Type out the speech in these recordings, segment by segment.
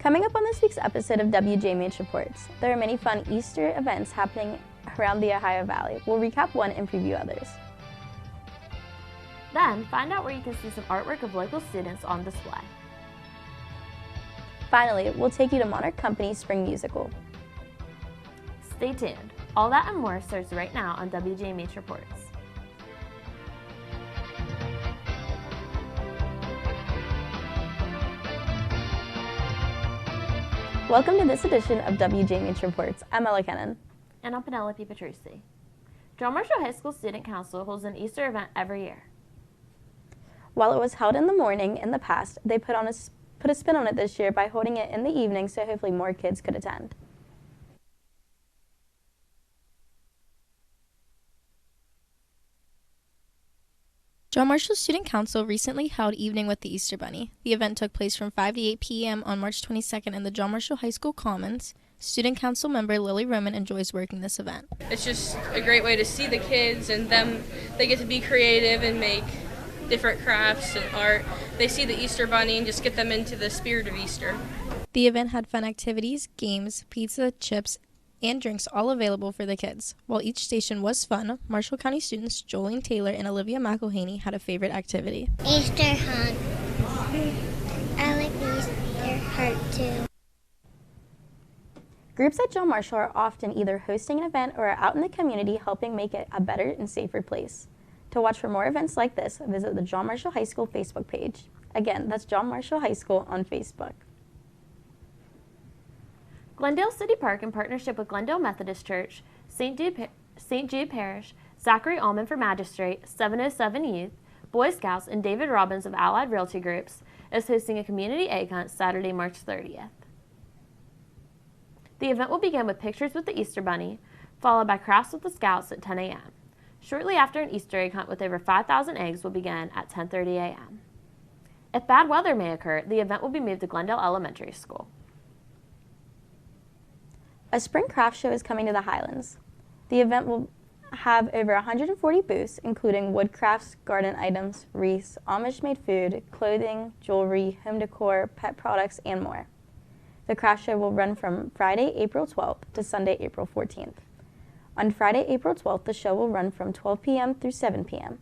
Coming up on this week's episode of WJMH Reports, there are many fun Easter events happening around the Ohio Valley. We'll recap one and preview others. Then, find out where you can see some artwork of local students on display. Finally, we'll take you to Monarch Company's Spring Musical. Stay tuned. All that and more starts right now on WJMH Reports. Welcome to this edition of WJMH Reports. I'm Ella Kennan. And I'm Penelope Petrucci. John Marshall High School Student Council holds an Easter event every year. While it was held in the morning in the past, they put a spin on it this year by holding it in the evening so hopefully more kids could attend. John Marshall Student Council recently held Evening with the Easter Bunny. The event took place from 5 to 8 p.m. on March 22nd in the John Marshall High School Commons. Student Council member Lily Roman enjoys working this event. It's just a great way to see the kids and them. They get to be creative and make different crafts and art. They see the Easter Bunny and just get them into the spirit of Easter. The event had fun activities, games, pizza, chips, and drinks all available for the kids. While each station was fun, Marshall County students Jolene Taylor and Olivia McElhaney had a favorite activity. Easter hunt. I like Easter hunt too. Groups at John Marshall are often either hosting an event or are out in the community helping make it a better and safer place. To watch for more events like this, visit the John Marshall High School Facebook page. Again, that's John Marshall High School on Facebook. Glendale City Park, in partnership with Glendale Methodist Church, St. Jude Parish, Zachary Allman for Magistrate, 707 Youth, Boy Scouts, and David Robbins of Allied Realty Groups, is hosting a community egg hunt Saturday, March 30th. The event will begin with pictures with the Easter Bunny, followed by crafts with the Scouts at 10 a.m. Shortly after, an Easter egg hunt with over 5,000 eggs will begin at 10:30 a.m. If bad weather may occur, the event will be moved to Glendale Elementary School. A spring craft show is coming to the Highlands. The event will have over 140 booths, including wood crafts, garden items, wreaths, Amish-made food, clothing, jewelry, home decor, pet products, and more. The craft show will run from Friday, April 12th to Sunday, April 14th. On Friday, April 12th, the show will run from 12 p.m. through 7 p.m.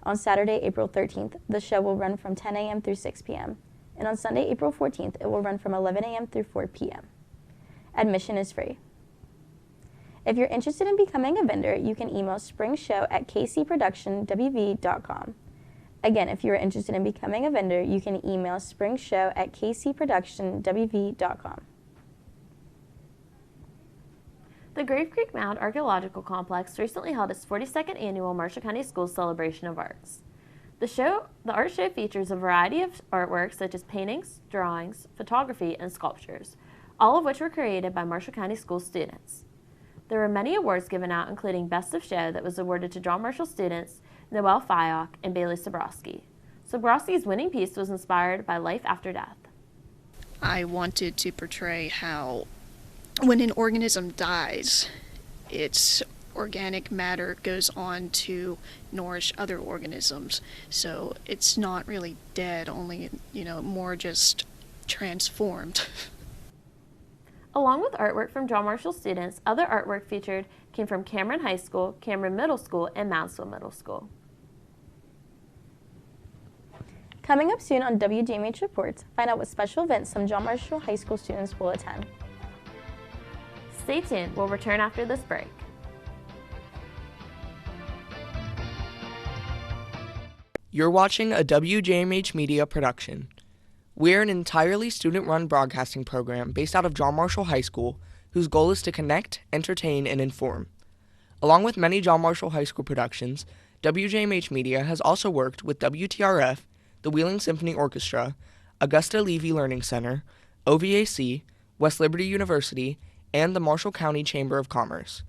On Saturday, April 13th, the show will run from 10 a.m. through 6 p.m. And on Sunday, April 14th, it will run from 11 a.m. through 4 p.m. Admission is free. If you're interested in becoming a vendor, you can email springshow@kcproductionwv.com. Again, if you're interested in becoming a vendor, you can email springshow@kcproductionwv.com. The Grave Creek Mound Archaeological Complex recently held its 42nd annual Marshall County Schools Celebration of Arts. The art show features a variety of artworks such as paintings, drawings, photography, and sculptures, all of which were created by Marshall County School students. There were many awards given out, including Best of Show that was awarded to John Marshall students Noel Fyock and Bailey Sobrowski. Sobrowski's winning piece was inspired by life after death. I wanted to portray how when an organism dies, its organic matter goes on to nourish other organisms. So it's not really dead, only, more just transformed. Along with artwork from John Marshall students, other artwork featured came from Cameron High School, Cameron Middle School, and Moundsville Middle School. Coming up soon on WJMH Reports, find out what special events some John Marshall High School students will attend. Stay tuned. We'll return after this break. You're watching a WJMH Media production. We're an entirely student-run broadcasting program based out of John Marshall High School, whose goal is to connect, entertain, and inform. Along with many John Marshall High School productions, WJMH Media has also worked with WTRF, the Wheeling Symphony Orchestra, Augusta Levy Learning Center, OVAC, West Liberty University, and the Marshall County Chamber of Commerce.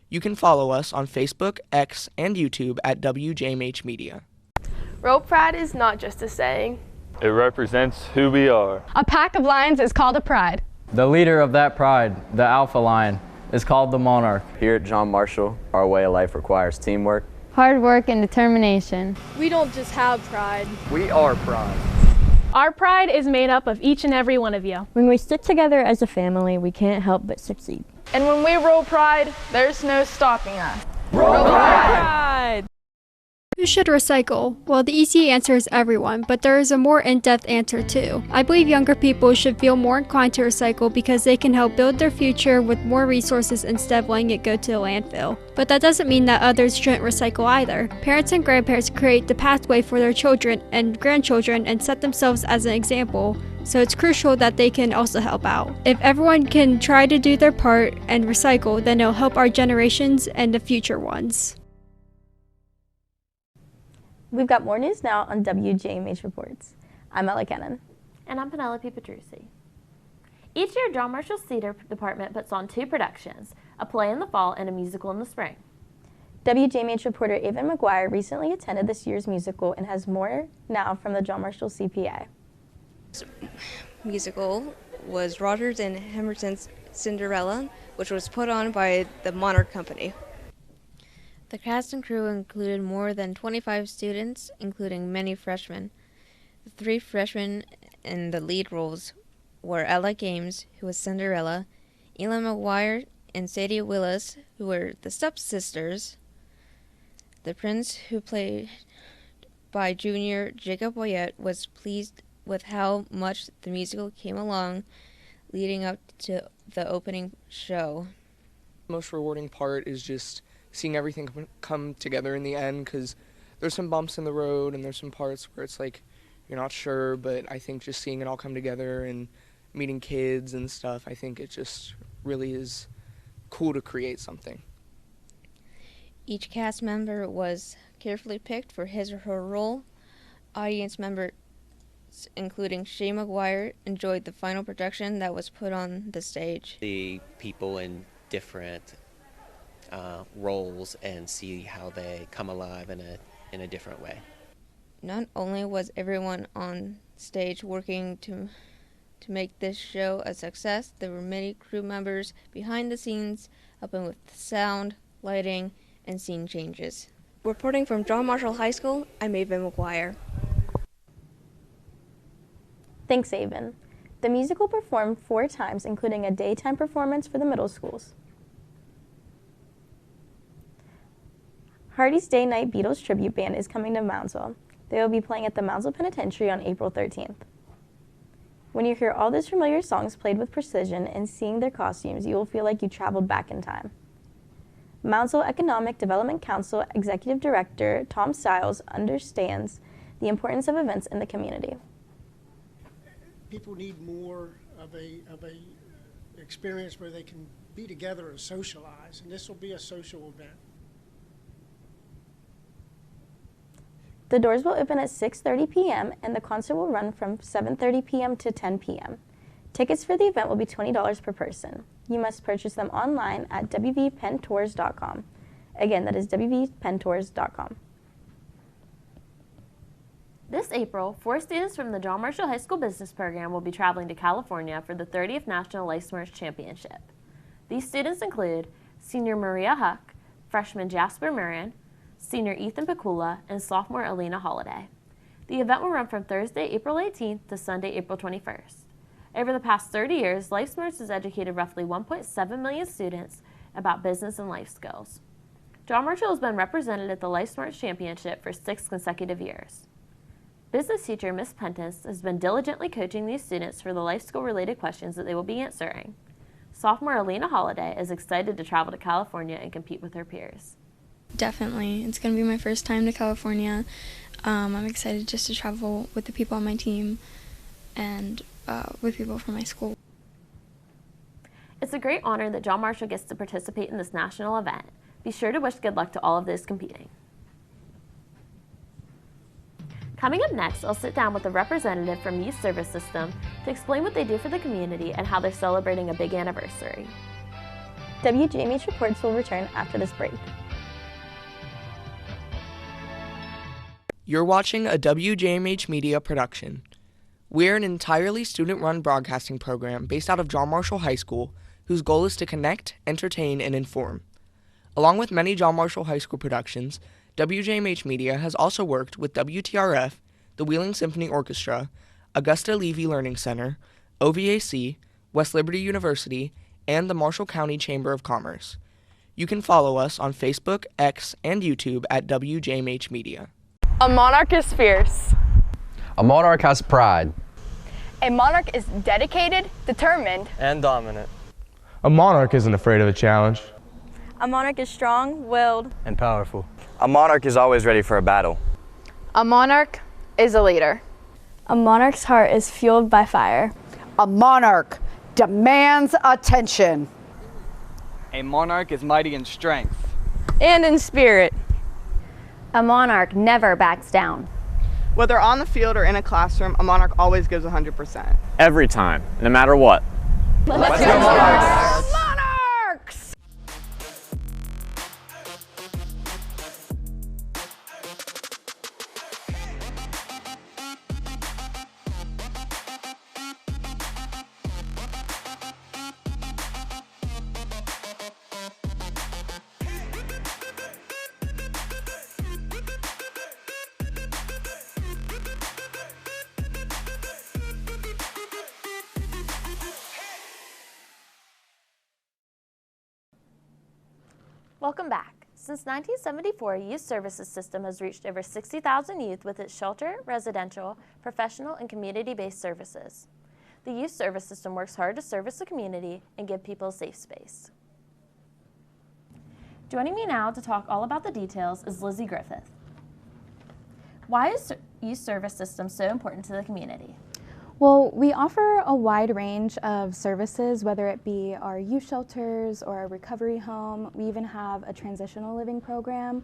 You can follow us on Facebook, X, and YouTube at WJMH Media. Rope pride is not just a saying. It represents who we are. A pack of lions is called a pride. The leader of that pride, the alpha lion, is called the monarch. Here at John Marshall, our way of life requires teamwork, hard work, and determination. We don't just have pride. We are pride. Our pride is made up of each and every one of you. When we stick together as a family, we can't help but succeed. And when we roll pride, there's no stopping us. Roll Pride! Who should recycle? Well, the easy answer is everyone, but there is a more in-depth answer too. I believe younger people should feel more inclined to recycle because they can help build their future with more resources instead of letting it go to the landfill. But that doesn't mean that others shouldn't recycle either. Parents and grandparents create the pathway for their children and grandchildren and set themselves as an example, so it's crucial that they can also help out. If everyone can try to do their part and recycle, then it'll help our generations and the future ones. We've got more news now on WJMH Reports. I'm Ella Kennan. And I'm Penelope Petrucci. Each year, John Marshall's theater department puts on 2 productions, a play in the fall and a musical in the spring. WJMH reporter Ava McGuire recently attended this year's musical and has more now from the John Marshall CPA. Musical was Rodgers and Hammerton's Cinderella, which was put on by the Monarch Company. The cast and crew included more than 25 students, including many freshmen. The 3 freshmen in the lead roles were Ella Games, who was Cinderella, Ela McGuire and Sadie Willis, who were the stepsisters. The prince, who played by junior Jacob Boyette, was pleased with how much the musical came along leading up to the opening show. The most rewarding part is just seeing everything come together in the end, because there's some bumps in the road and there's some parts where it's like you're not sure, but I think just seeing it all come together and meeting kids and stuff, I think it just really is cool to create something. Each cast member was carefully picked for his or her role. Audience members, including Shay McGuire, enjoyed the final production that was put on the stage. The people in different roles and see how they come alive in a different way. Not only was everyone on stage working to make this show a success, there were many crew members behind the scenes helping with the sound, lighting, and scene changes. Reporting from John Marshall High School, I'm Ava McGuire. Thanks, Avon. The musical performed 4 times, including a daytime performance for the middle schools. Hardy's Day Night Beatles Tribute Band is coming to Moundsville. They will be playing at the Moundsville Penitentiary on April 13th. When you hear all those familiar songs played with precision and seeing their costumes, you will feel like you traveled back in time. Moundsville Economic Development Council Executive Director Tom Stiles understands the importance of events in the community. People need more of a experience where they can be together and socialize, and this will be a social event. The doors will open at 6:30 p.m. and the concert will run from 7:30 p.m. to 10 p.m. Tickets for the event will be $20 per person. You must purchase them online at wvpentours.com. Again, that is wvpentours.com. This April, 4 students from the John Marshall High School Business Program will be traveling to California for the 30th National Lifesmarch Championship. These students include senior Maria Huck, freshman Jasper Marin, senior Ethan Picula, and sophomore Alina Holiday. The event will run from Thursday, April 18th to Sunday, April 21st. Over the past 30 years, LifeSmarts has educated roughly 1.7 million students about business and life skills. John Marshall has been represented at the LifeSmarts Championship for 6 consecutive years. Business teacher Miss Pentis has been diligently coaching these students for the life skill-related questions that they will be answering. Sophomore Alina Holiday is excited to travel to California and compete with her peers. Definitely. It's going to be my first time to California. I'm excited just to travel with the people on my team and with people from my school. It's a great honor that John Marshall gets to participate in this national event. Be sure to wish good luck to all of those competing. Coming up next, I'll sit down with a representative from Youth Service System to explain what they do for the community and how they're celebrating a big anniversary. WJMH Reports will return after this break. You're watching a WJMH Media production. We're an entirely student-run broadcasting program based out of John Marshall High School, whose goal is to connect, entertain, and inform. Along with many John Marshall High School productions, WJMH Media has also worked with WTRF, the Wheeling Symphony Orchestra, Augusta Levy Learning Center, OVAC, West Liberty University, and the Marshall County Chamber of Commerce. You can follow us on Facebook, X, and YouTube at WJMH Media. A monarch is fierce. A monarch has pride. A monarch is dedicated, determined, and dominant. A monarch isn't afraid of a challenge. A monarch is strong-willed and powerful. A monarch is always ready for a battle. A monarch is a leader. A monarch's heart is fueled by fire. A monarch demands attention. A monarch is mighty in strength and in spirit. A monarch never backs down. Whether on the field or in a classroom, a monarch always gives 100%. Every time, no matter what. Let's go Monarchs! Monarchs! Welcome back. Since 1974, Youth Services System has reached over 60,000 youth with its shelter, residential, professional, and community-based services. The Youth Service System works hard to service the community and give people a safe space. Joining me now to talk all about the details is Lizzie Griffith. Why is Youth Service System so important to the community? Well, we offer a wide range of services, whether it be our youth shelters or a recovery home. We even have a transitional living program,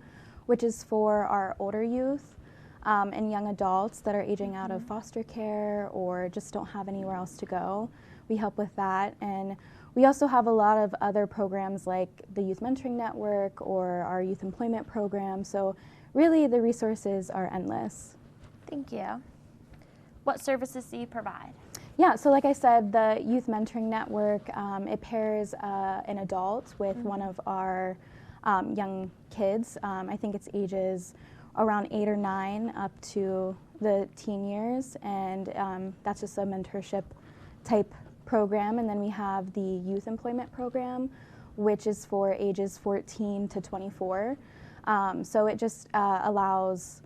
which is for our older youth and young adults that are aging out of foster care or just don't have anywhere else to go. We help with that. And we also have a lot of other programs like the Youth Mentoring Network or our Youth Employment Program. So really the resources are endless. Thank you. What services do you provide? Yeah, so like I said, the Youth Mentoring Network, it pairs an adult with one of our young kids. I think it's ages around 8 or 9 up to the teen years, and that's just a mentorship type program. And then we have the Youth Employment Program, which is for ages 14 to 24. So it just allows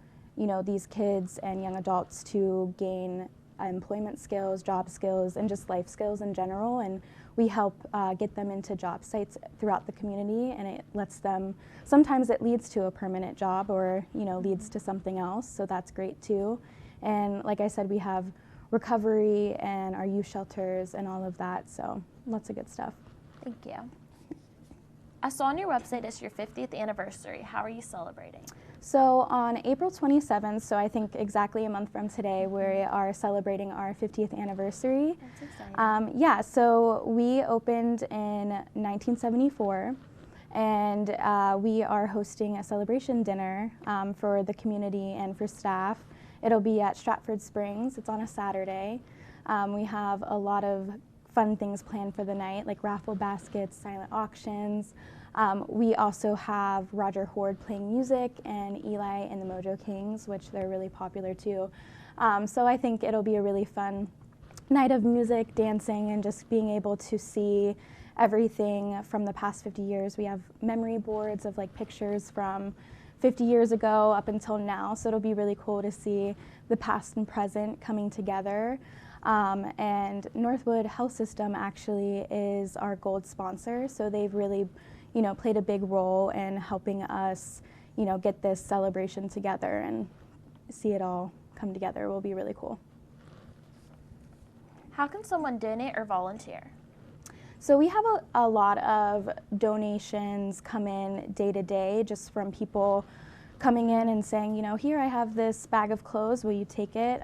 these kids and young adults to gain employment skills, job skills, and just life skills in general. And we help get them into job sites throughout the community, and it lets them, sometimes it leads to a permanent job or, leads to something else. So that's great too. And like I said, we have recovery and our youth shelters and all of that. So lots of good stuff. Thank you. I saw on your website it's your 50th anniversary. How are you celebrating? So on April 27th, so I think exactly a month from today, we are celebrating our 50th anniversary. That's exciting. Yeah, so we opened in 1974, and we are hosting a celebration dinner for the community and for staff. It'll be at Stratford Springs. It's on a Saturday. We have a lot of fun things planned for the night, like raffle baskets, silent auctions. We also have Roger Horde playing music and Eli and the Mojo Kings, which they're really popular too. So I think it'll be a really fun night of music, dancing, and just being able to see everything from the past 50 years. We have memory boards of like pictures from 50 years ago up until now, so it'll be really cool to see the past and present coming together. And Northwood Health System actually is our gold sponsor, so they've really played a big role in helping us, get this celebration together and see it all come together. It will be really cool. How can someone donate or volunteer? So we have a lot of donations come in day to day, just from people coming in and saying, here I have this bag of clothes, will you take it?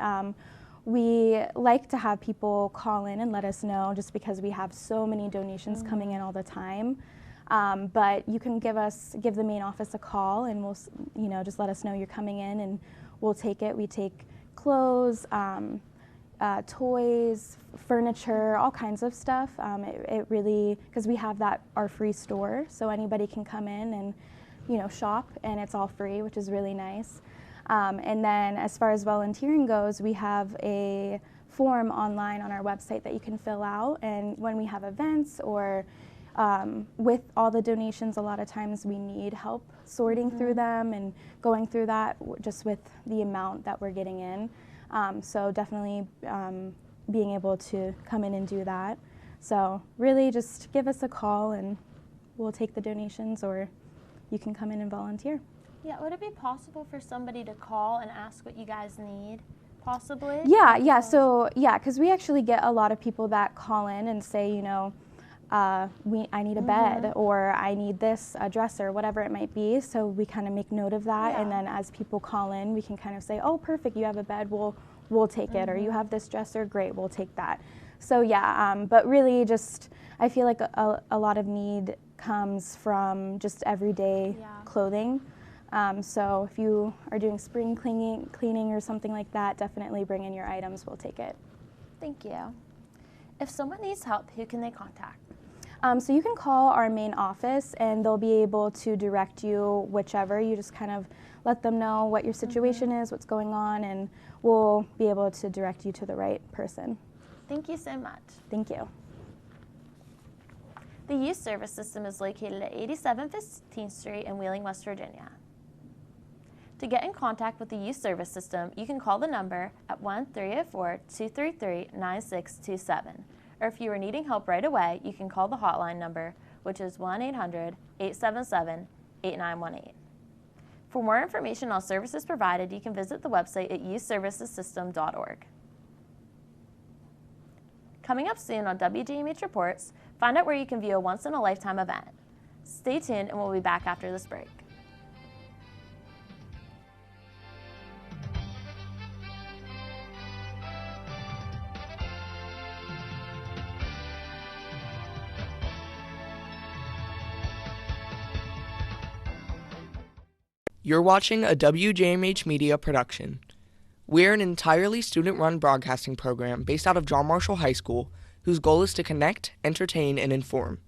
We like to have people call in and let us know, just because we have so many donations coming in all the time. But you can give the main office a call, and we'll, just let us know you're coming in, and we'll take it. We take clothes, toys, furniture, all kinds of stuff. It really, because we have our free store, so anybody can come in and, shop, and it's all free, which is really nice. And then as far as volunteering goes, we have a form online on our website that you can fill out, and when we have events or with all the donations, a lot of times we need help sorting through them and going through that just with the amount that we're getting in. So definitely being able to come in and do that. So really just give us a call and we'll take the donations, or you can come in and volunteer. Yeah, would it be possible for somebody to call and ask what you guys need, possibly? Yeah, so because we actually get a lot of people that call in and say, you know, I need a bed, or I need this, a dresser, whatever it might be. So we kind of make note of that, and then as people call in, we can kind of say, oh, perfect, you have a bed, we'll take it, or you have this dresser, great, we'll take that. So yeah, but really just, I feel like a lot of need comes from just everyday clothing. So if you are doing spring cleaning or something like that, definitely bring in your items, we'll take it. Thank you. If someone needs help, who can they contact? So you can call our main office and they'll be able to direct you whichever. You just kind of let them know what your situation is, what's going on, and we'll be able to direct you to the right person. Thank you so much. Thank you. The Youth Service System is located at 8715th Street in Wheeling, West Virginia. To get in contact with the Youth Service System, you can call the number at 1-304-233-9627. Or if you are needing help right away, you can call the hotline number, which is 1-800-877-8918. For more information on services provided, you can visit the website at youthservicessystem.org. Coming up soon on WJMH Reports, find out where you can view a once-in-a-lifetime event. Stay tuned and we'll be back after this break. You're watching a WJMH Media production. We're an entirely student-run broadcasting program based out of John Marshall High School, whose goal is to connect, entertain, and inform.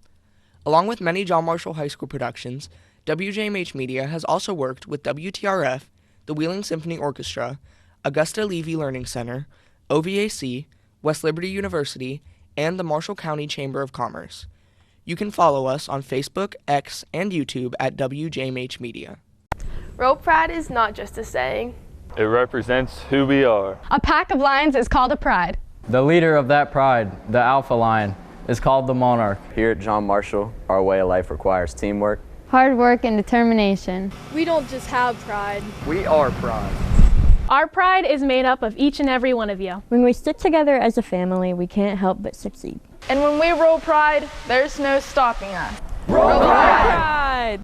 Along with many John Marshall High School productions, WJMH Media has also worked with WTRF, the Wheeling Symphony Orchestra, Augusta Levy Learning Center, OVAC, West Liberty University, and the Marshall County Chamber of Commerce. You can follow us on Facebook, X, and YouTube at WJMH Media. Rope pride is not just a saying. It represents who we are. A pack of lions is called a pride. The leader of that pride, the alpha lion, is called the monarch. Here at John Marshall, our way of life requires teamwork, hard work, and determination. We don't just have pride. We are pride. Our pride is made up of each and every one of you. When we stick together as a family, we can't help but succeed. And when we roll pride, there's no stopping us. Roll pride!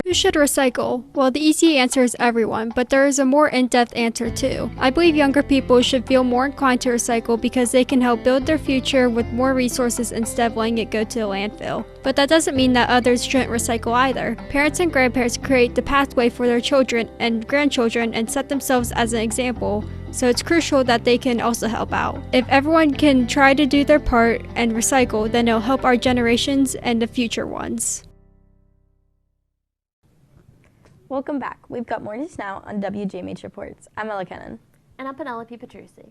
Who should recycle? Well, the easy answer is everyone, but there is a more in-depth answer too. I believe younger people should feel more inclined to recycle because they can help build their future with more resources instead of letting it go to a landfill. But that doesn't mean that others shouldn't recycle either. Parents and grandparents create the pathway for their children and grandchildren and set themselves as an example, so it's crucial that they can also help out. If everyone can try to do their part and recycle, then it'll help our generations and the future ones. Welcome back. We've got more news now on WJMH Reports. I'm Ella Kennan. And I'm Penelope Petrucci.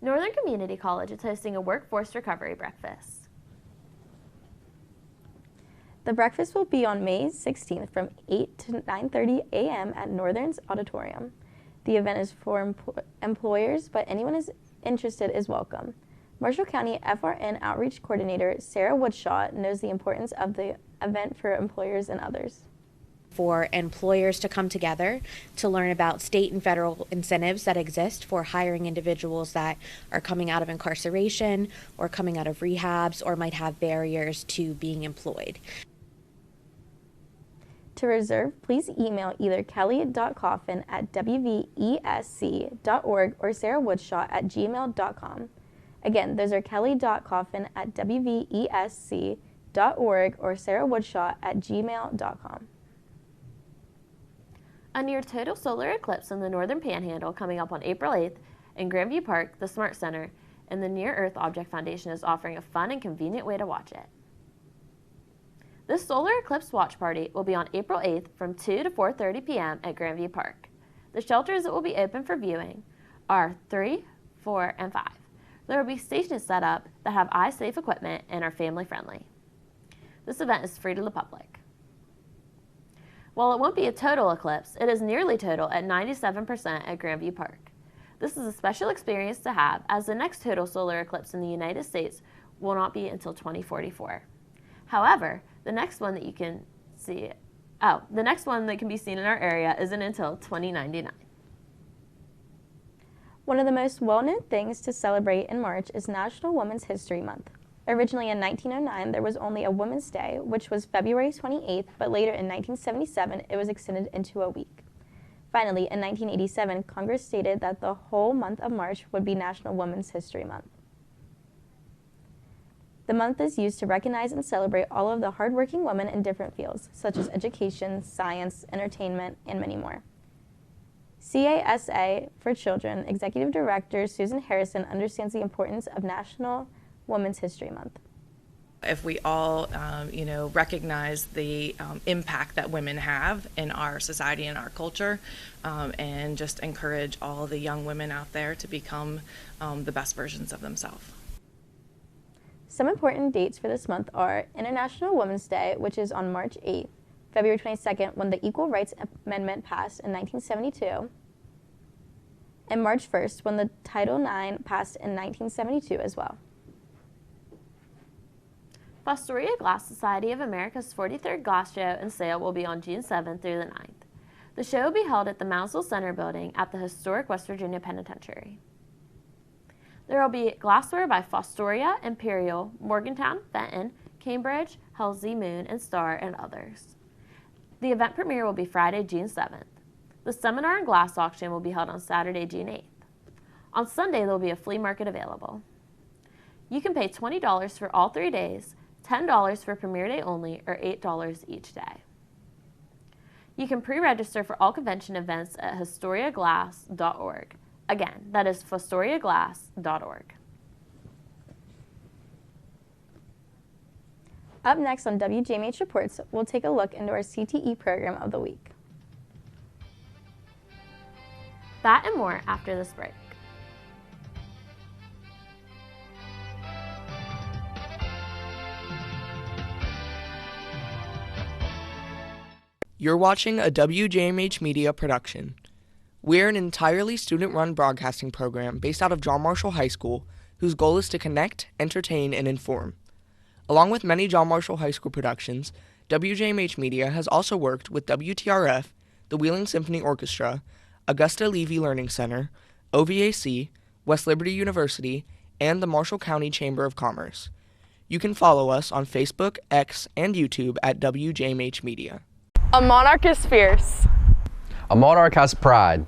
Northern Community College is hosting a workforce recovery breakfast. The breakfast will be on May 16th from 8 to 9:30 a.m. at Northern's Auditorium. The event is for employers, but anyone is interested is welcome. Marshall County FRN Outreach Coordinator Sarah Woodshaw knows the importance of the event for employers and others. For employers to come together to learn about state and federal incentives that exist for hiring individuals that are coming out of incarceration or coming out of rehabs or might have barriers to being employed. To reserve, please email either kelly.coffin@wvesc.org or sarahwoodshaw@gmail.com. Again, those are kelly.coffin@wvesc.org or sarahwoodshaw@gmail.com. A near total solar eclipse in the northern panhandle coming up on April 8th in Grandview Park, the Smart Center, and the Near Earth Object Foundation is offering a fun and convenient way to watch it. This solar eclipse watch party will be on April 8th from 2 to 4:30 p.m. at Grandview Park. The shelters that will be open for viewing are 3, 4, and 5. There will be stations set up that have eye-safe equipment and are family-friendly. This event is free to the public. While it won't be a total eclipse, it is nearly total at 97% at Grandview Park. This is a special experience to have, as the next total solar eclipse in the United States will not be until 2044. However, the next one that can be seen in our area isn't until 2099. One of the most well-known things to celebrate in March is National Women's History Month. Originally in 1909, there was only a Women's Day, which was February 28th, but later in 1977, it was extended into a week. Finally, in 1987, Congress stated that the whole month of March would be National Women's History Month. The month is used to recognize and celebrate all of the hardworking women in different fields, such as education, science, entertainment, and many more. CASA for Children Executive Director Susan Harrison understands the importance of National Women's History Month. If we all, recognize the impact that women have in our society and our culture, and just encourage all the young women out there to become the best versions of themselves. Some important dates for this month are International Women's Day, which is on March 8th, February 22nd, when the Equal Rights Amendment passed in 1972, and March 1st, when the Title IX passed in 1972 as well. Fostoria Glass Society of America's 43rd Glass Show and Sale will be on June 7th through the 9th. The show will be held at the Moundsville Center building at the historic West Virginia Penitentiary. There will be glassware by Fostoria, Imperial, Morgantown, Fenton, Cambridge, Halsey, Moon, and Star, and others. The event premiere will be Friday, June 7th. The seminar and glass auction will be held on Saturday, June 8th. On Sunday, there will be a flea market available. You can pay $20 for all 3 days, $10 for premiere day only, or $8 each day. You can pre-register for all convention events at historiaglass.org. Again, that is fostoriaglass.org. Up next on WJMH Reports, we'll take a look into our CTE program of the week. That and more after this break. You're watching a WJMH Media production. We're an entirely student-run broadcasting program based out of John Marshall High School, whose goal is to connect, entertain, and inform. Along with many John Marshall High School productions, WJMH Media has also worked with WTRF, the Wheeling Symphony Orchestra, Augusta Levy Learning Center, OVAC, West Liberty University, and the Marshall County Chamber of Commerce. You can follow us on Facebook, X, and YouTube at WJMH Media. A monarch is fierce. A monarch has pride.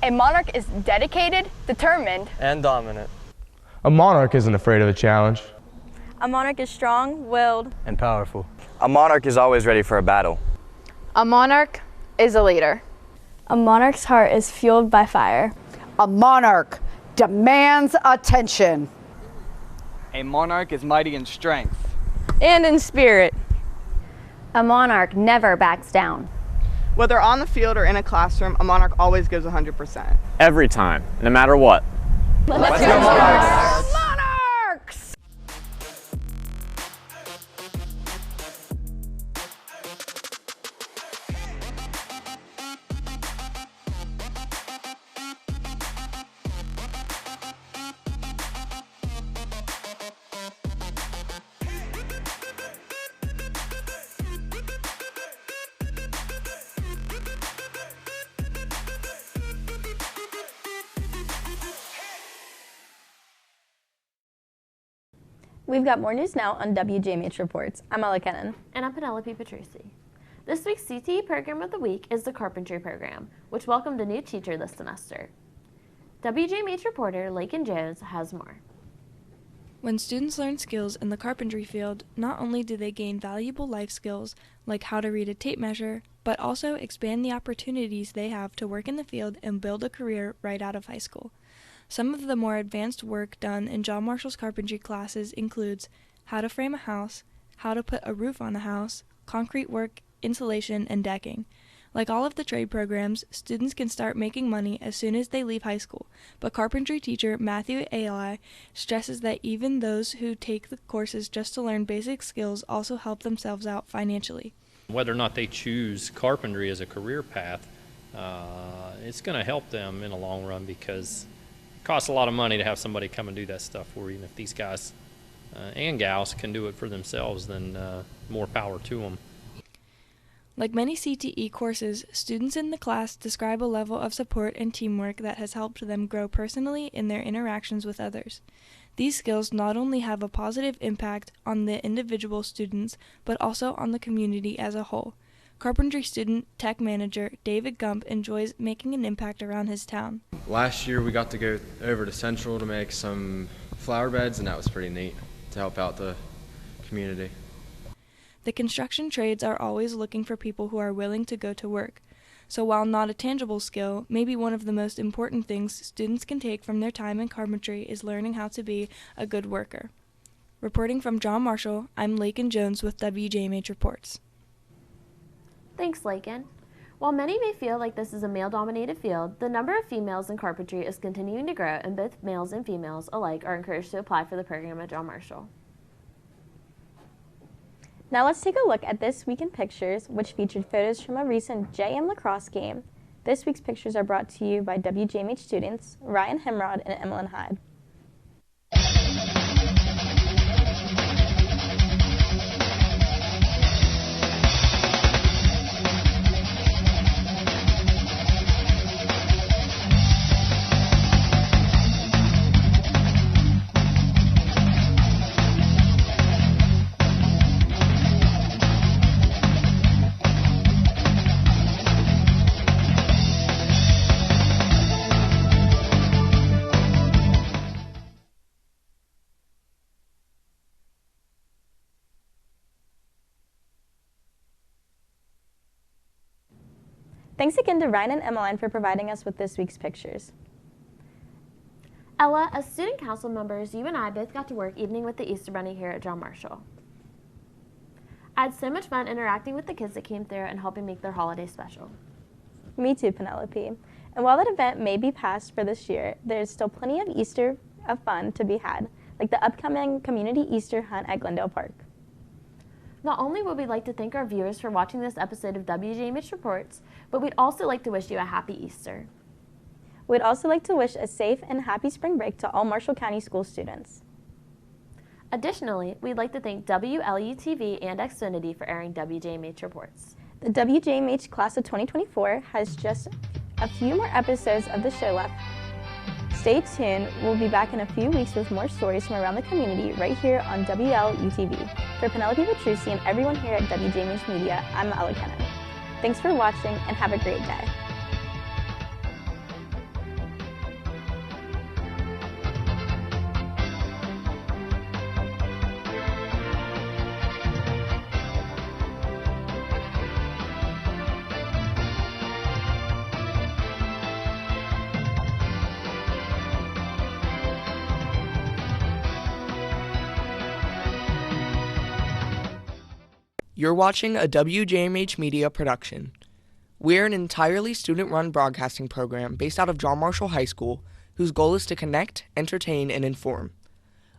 A monarch is dedicated, determined, and dominant. A monarch isn't afraid of a challenge. A monarch is strong-willed and powerful. A monarch is always ready for a battle. A monarch is a leader. A monarch's heart is fueled by fire. A monarch demands attention. A monarch is mighty in strength and in spirit. A monarch never backs down. Whether on the field or in a classroom, a monarch always gives 100%. Every time, no matter what. Let's go Monarchs! Monarchs! We've got more news now on WJMH Reports. I'm Ella Kennan. And I'm Penelope Petrucci. This week's CTE Program of the Week is the Carpentry Program, which welcomed a new teacher this semester. WJMH reporter Lakin Jones has more. When students learn skills in the carpentry field, not only do they gain valuable life skills like how to read a tape measure, but also expand the opportunities they have to work in the field and build a career right out of high school. Some of the more advanced work done in John Marshall's carpentry classes includes how to frame a house, how to put a roof on a house, concrete work, insulation, and decking. Like all of the trade programs, students can start making money as soon as they leave high school, but carpentry teacher Matthew Ailey stresses that even those who take the courses just to learn basic skills also help themselves out financially. Whether or not they choose carpentry as a career path, it's going to help them in the long run because it costs a lot of money to have somebody come and do that stuff for you. And if these guys and gals can do it for themselves, then more power to them. Like many CTE courses, students in the class describe a level of support and teamwork that has helped them grow personally in their interactions with others. These skills not only have a positive impact on the individual students, but also on the community as a whole. Carpentry student tech manager David Gump enjoys making an impact around his town. Last year we got to go over to Central to make some flower beds, and that was pretty neat to help out the community. The construction trades are always looking for people who are willing to go to work. So while not a tangible skill, maybe one of the most important things students can take from their time in carpentry is learning how to be a good worker. Reporting from John Marshall, I'm Lakin Jones with WJMH Reports. Thanks, Lakin. While many may feel like this is a male-dominated field, the number of females in carpentry is continuing to grow, and both males and females alike are encouraged to apply for the program at John Marshall. Now let's take a look at This Week in Pictures, which featured photos from a recent JM lacrosse game. This week's pictures are brought to you by WJMH students Ryan Hemrod and Emmeline Hyde. Thanks again to Ryan and Emmeline for providing us with this week's pictures. Ella, as student council members, you and I both got to work evening with the Easter Bunny here at John Marshall. I had so much fun interacting with the kids that came through and helping make their holiday special. Me too, Penelope. And while that event may be past for this year, there's still plenty of Easter fun to be had, like the upcoming community Easter hunt at Glendale Park. Not only would we like to thank our viewers for watching this episode of WJMH Reports, but we'd also like to wish you a happy Easter. We'd also like to wish a safe and happy spring break to all Marshall County school students. Additionally, we'd like to thank WLUTV and Xfinity for airing WJMH Reports. The WJMH class of 2024 has just a few more episodes of the show left. Stay tuned. We'll be back in a few weeks with more stories from around the community right here on WLUTV. For Penelope Petrucci and everyone here at WJMH Media, I'm Ella Kennan. Thanks for watching and have a great day. You're watching a WJMH Media production. We're an entirely student-run broadcasting program based out of John Marshall High School, whose goal is to connect, entertain, and inform.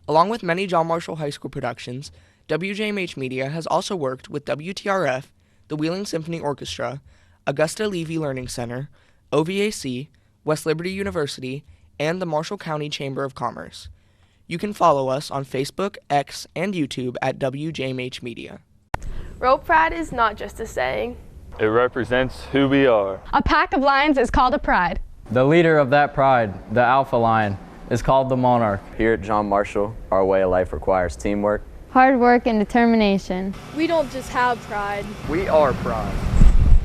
Along with many John Marshall High School productions, WJMH Media has also worked with WTRF, the Wheeling Symphony Orchestra, Augusta Levy Learning Center, OVAC, West Liberty University, and the Marshall County Chamber of Commerce. You can follow us on Facebook, X, and YouTube at WJMH Media. Rope pride is not just a saying. It represents who we are. A pack of lions is called a pride. The leader of that pride, the alpha lion, is called the monarch. Here at John Marshall, our way of life requires teamwork, hard work, and determination. We don't just have pride. We are pride.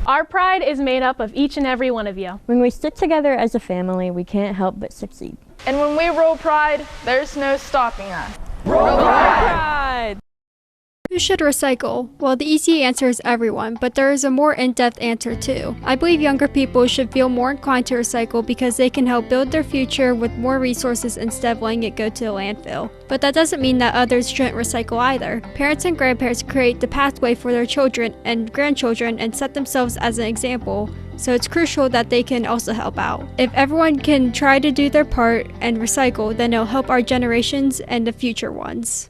Our pride is made up of each and every one of you. When we stick together as a family, we can't help but succeed. And when we roll pride, there's no stopping us. Roll pride! Who should recycle? Well, the easy answer is everyone, but there is a more in-depth answer too. I believe younger people should feel more inclined to recycle because they can help build their future with more resources instead of letting it go to a landfill. But that doesn't mean that others shouldn't recycle either. Parents and grandparents create the pathway for their children and grandchildren and set themselves as an example, so it's crucial that they can also help out. If everyone can try to do their part and recycle, then it'll help our generations and the future ones.